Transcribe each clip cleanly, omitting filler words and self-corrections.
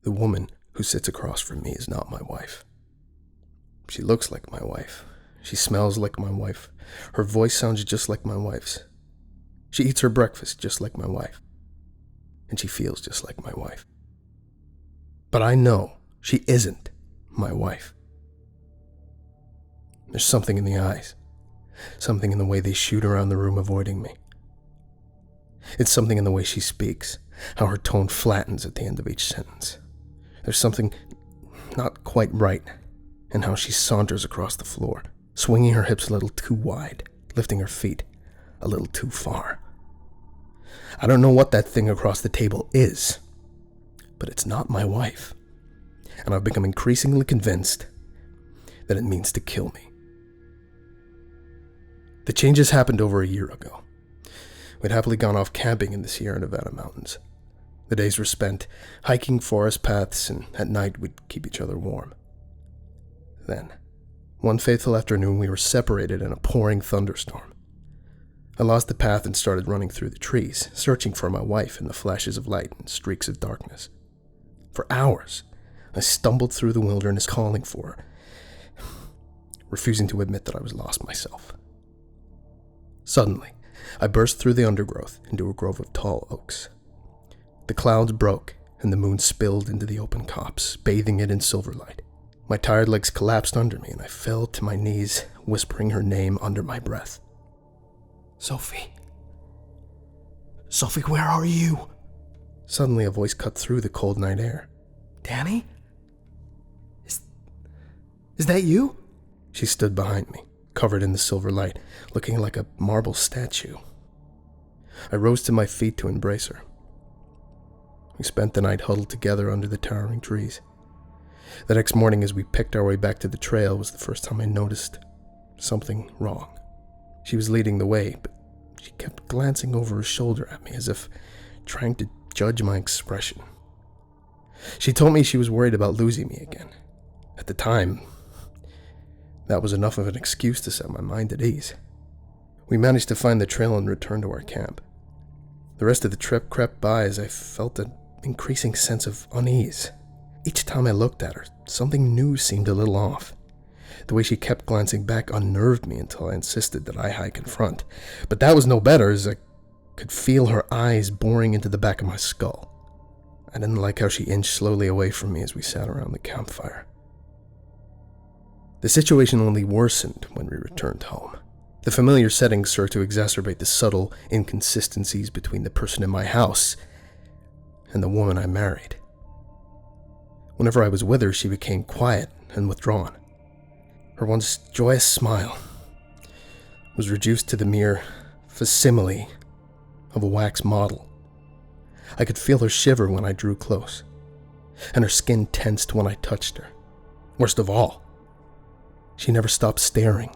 The woman who sits across from me is not my wife. She looks like my wife. She smells like my wife. Her voice sounds just like my wife's. She eats her breakfast just like my wife. And she feels just like my wife. But I know she isn't my wife. There's something in the eyes. Something in the way they shoot around the room avoiding me. It's something in the way she speaks, how her tone flattens at the end of each sentence. There's something not quite right in how she saunters across the floor, swinging her hips a little too wide, lifting her feet a little too far. I don't know what that thing across the table is, but it's not my wife, and I've become increasingly convinced that it means to kill me. The changes happened over a year ago. We'd happily gone off camping in the Sierra Nevada mountains. The days were spent hiking forest paths, and at night we'd keep each other warm. Then, one fateful afternoon, we were separated in a pouring thunderstorm. I lost the path and started running through the trees, searching for my wife in the flashes of light and streaks of darkness. For hours, I stumbled through the wilderness calling for her, refusing to admit that I was lost myself. Suddenly, I burst through the undergrowth into a grove of tall oaks. The clouds broke, and the moon spilled into the open copse, bathing it in silver light. My tired legs collapsed under me, and I fell to my knees, whispering her name under my breath. Sophie. Sophie, where are you? Suddenly a voice cut through the cold night air. Danny? Is that you? She stood behind me, covered in the silver light, looking like a marble statue. I rose to my feet to embrace her. We spent the night huddled together under the towering trees. The next morning, as we picked our way back to the trail, was the first time I noticed something wrong. She was leading the way, but she kept glancing over her shoulder at me as if trying to judge my expression. She told me she was worried about losing me again. At the time, that was enough of an excuse to set my mind at ease. We managed to find the trail and return to our camp. The rest of the trip crept by as I felt an increasing sense of unease. Each time I looked at her, something new seemed a little off. The way she kept glancing back unnerved me until I insisted that I hike in front. But that was no better, as I could feel her eyes boring into the back of my skull. I didn't like how she inched slowly away from me as we sat around the campfire. The situation only worsened when we returned home. The familiar settings served to exacerbate the subtle inconsistencies between the person in my house and the woman I married. Whenever I was with her, she became quiet and withdrawn. Her once joyous smile was reduced to the mere facsimile of a wax model. I could feel her shiver when I drew close, and her skin tensed when I touched her. Worst of all, she never stopped staring.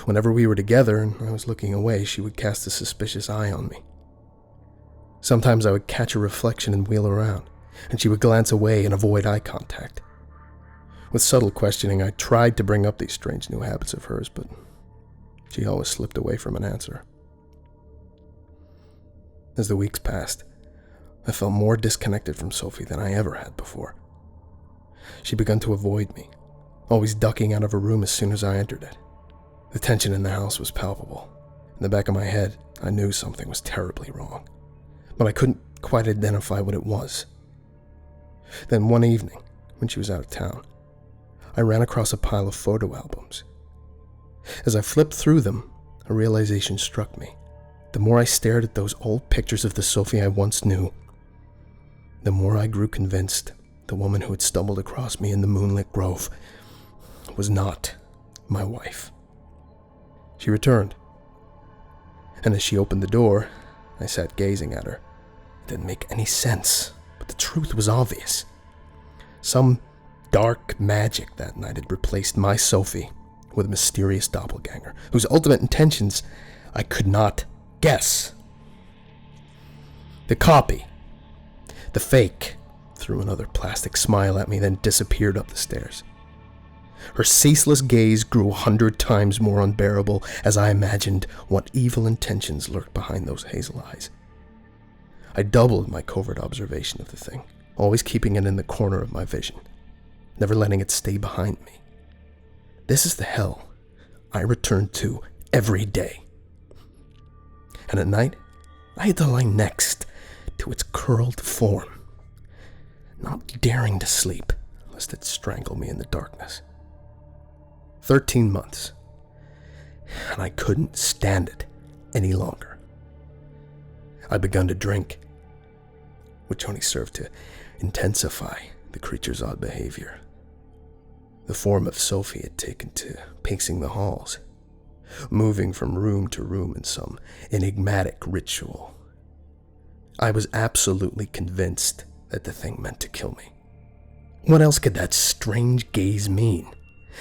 Whenever we were together and I was looking away, she would cast a suspicious eye on me. Sometimes I would catch a reflection and wheel around, and she would glance away and avoid eye contact. With subtle questioning, I tried to bring up these strange new habits of hers, but she always slipped away from an answer. As the weeks passed, I felt more disconnected from Sophie than I ever had before. She began to avoid me, always ducking out of her room as soon as I entered it. The tension in the house was palpable. In the back of my head, I knew something was terribly wrong, but I couldn't quite identify what it was. Then one evening, when she was out of town, I ran across a pile of photo albums. As I flipped through them, a realization struck me. The more I stared at those old pictures of the Sophie I once knew, the more I grew convinced the woman who had stumbled across me in the moonlit grove was not my wife. She returned, and as she opened the door, I sat gazing at her. It didn't make any sense, but the truth was obvious. Some dark magic that night had replaced my Sophie with a mysterious doppelganger, whose ultimate intentions I could not guess. The copy, the fake, threw another plastic smile at me, then disappeared up the stairs. Her ceaseless gaze grew 100 times more unbearable as I imagined what evil intentions lurked behind those hazel eyes. I doubled my covert observation of the thing, always keeping it in the corner of my vision, never letting it stay behind me. This is the hell I returned to every day. And at night, I had to lie next to its curled form, not daring to sleep lest it strangle me in the darkness. 13 months, and I couldn't stand it any longer. I'd begun to drink, which only served to intensify the creature's odd behavior. The form of Sophie had taken to pacing the halls, moving from room to room in some enigmatic ritual. I was absolutely convinced that the thing meant to kill me. What else could that strange gaze mean,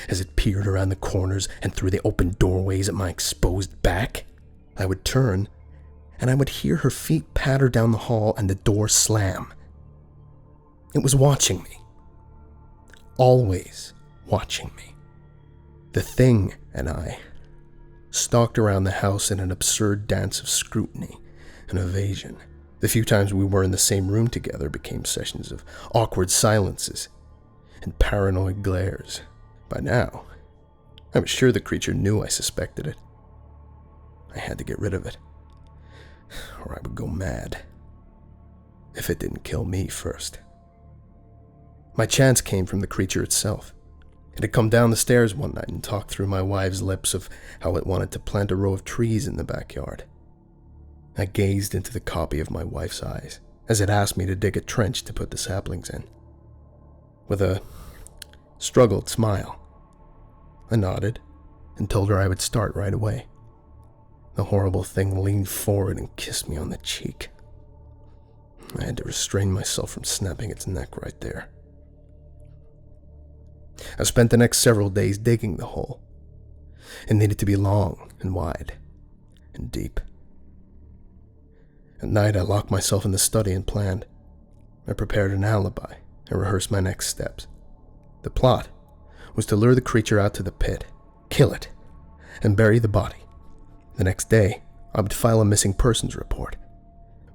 as it peered around the corners and through the open doorways at my exposed back? I would turn, and I would hear her feet patter down the hall and the door slam. It was watching me. Always watching me. The thing and I stalked around the house in an absurd dance of scrutiny and evasion. The few times we were in the same room together became sessions of awkward silences and paranoid glares. By now, I was sure the creature knew I suspected it. I had to get rid of it, or I would go mad if it didn't kill me first. My chance came from the creature itself. It had come down the stairs one night and talked through my wife's lips of how it wanted to plant a row of trees in the backyard. I gazed into the copy of my wife's eyes as it asked me to dig a trench to put the saplings in. With a struggled smile, I nodded and told her I would start right away. The horrible thing leaned forward and kissed me on the cheek. I had to restrain myself from snapping its neck right there. I spent the next several days digging the hole. It needed to be long and wide and deep. At night, I locked myself in the study and planned. I prepared an alibi and rehearsed my next steps. The plot was to lure the creature out to the pit, kill it, and bury the body. The next day, I would file a missing persons report.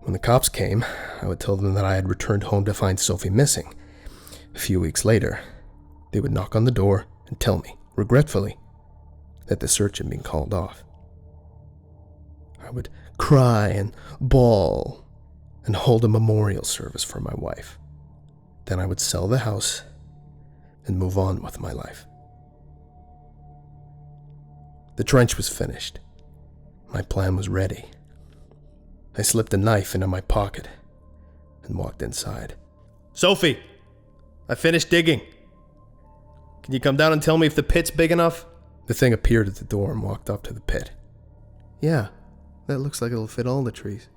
When the cops came, I would tell them that I had returned home to find Sophie missing. A few weeks later, they would knock on the door and tell me, regretfully, that the search had been called off. I would cry and bawl and hold a memorial service for my wife. Then I would sell the house and move on with my life. The trench was finished. My plan was ready. I slipped a knife into my pocket and walked inside. "Sophie, I finished digging. Can you come down and tell me if the pit's big enough?" The thing appeared at the door and walked up to the pit. "Yeah, that looks like it'll fit all the trees.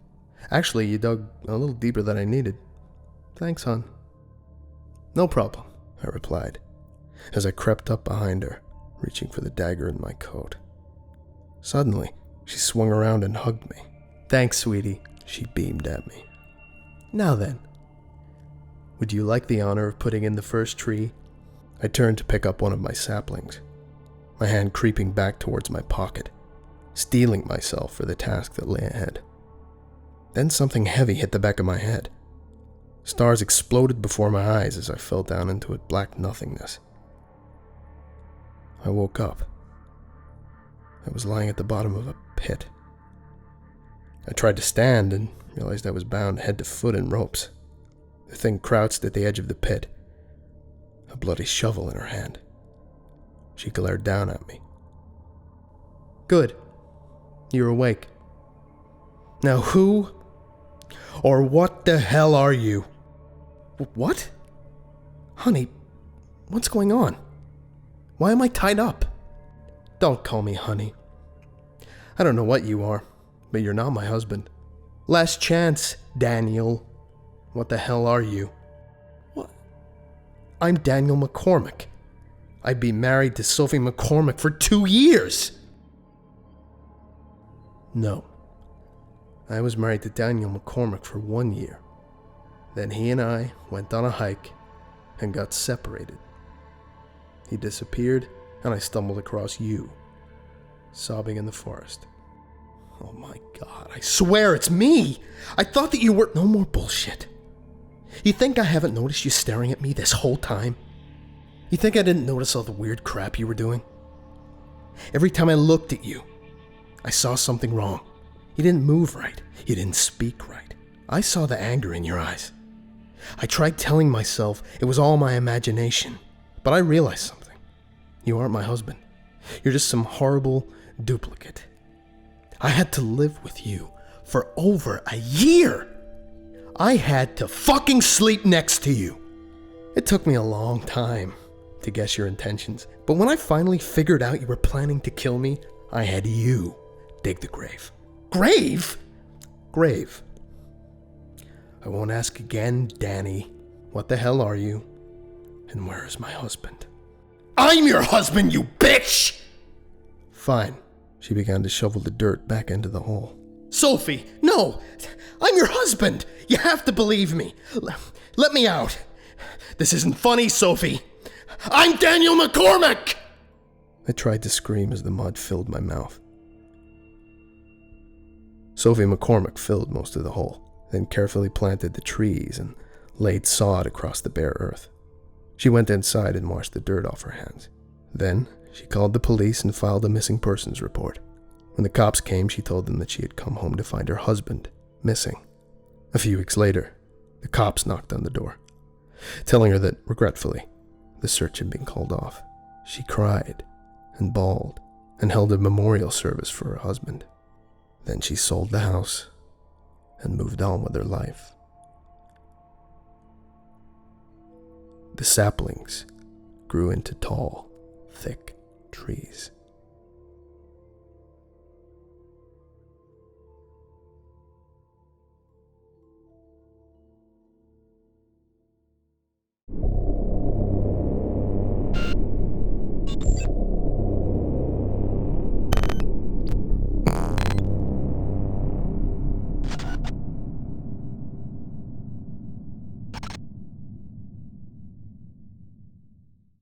Actually, you dug a little deeper than I needed. Thanks, hon." "No problem," I replied, as I crept up behind her, reaching for the dagger in my coat. Suddenly, she swung around and hugged me. "Thanks, sweetie," she beamed at me. "Now then, would you like the honor of putting in the first tree?" I turned to pick up one of my saplings, my hand creeping back towards my pocket, steeling myself for the task that lay ahead. Then something heavy hit the back of my head. Stars exploded before my eyes as I fell down into a black nothingness. I woke up. I was lying at the bottom of a pit. I tried to stand and realized I was bound head to foot in ropes. The thing crouched at the edge of the pit, a bloody shovel in her hand. She glared down at me. "Good. You're awake. Now who or what the hell are you?" "What? Honey, what's going on? Why am I tied up?" "Don't call me honey. I don't know what you are, but you're not my husband." "Last chance, Daniel. What the hell are you?" "What? I'm Daniel McCormick. I've been married to Sophie McCormick for 2 years." "No. I was married to Daniel McCormick for 1 year. Then he and I went on a hike and got separated. He disappeared, and I stumbled across you, sobbing in the forest." "Oh my God, I swear it's me! I thought that you were..." "No more bullshit. You think I haven't noticed you staring at me this whole time? You think I didn't notice all the weird crap you were doing? Every time I looked at you, I saw something wrong. You didn't move right. You didn't speak right. I saw the anger in your eyes. I tried telling myself it was all my imagination, but I realized something. You aren't my husband. You're just some horrible duplicate. I had to live with you for over a year. I had to fucking sleep next to you. It took me a long time to guess your intentions, but when I finally figured out you were planning to kill me, I had you dig the grave. Grave? Grave. I won't ask again, Danny. What the hell are you? And where is my husband? I'm your husband, you bitch! Fine. She began to shovel the dirt back into the hole. Sophie, no! I'm your husband! You have to believe me. Let me out. This isn't funny, Sophie. I'm Daniel McCormick! I tried to scream as the mud filled my mouth. Sophie McCormick filled most of the hole, then carefully planted the trees and laid sod across the bare earth. She went inside and washed the dirt off her hands. Then she called the police and filed a missing persons report. When the cops came, she told them that she had come home to find her husband missing. A few weeks later, the cops knocked on the door, telling her that, regretfully, the search had been called off. She cried and bawled and held a memorial service for her husband. Then she sold the house and moved on with her life. The saplings grew into tall, thick trees.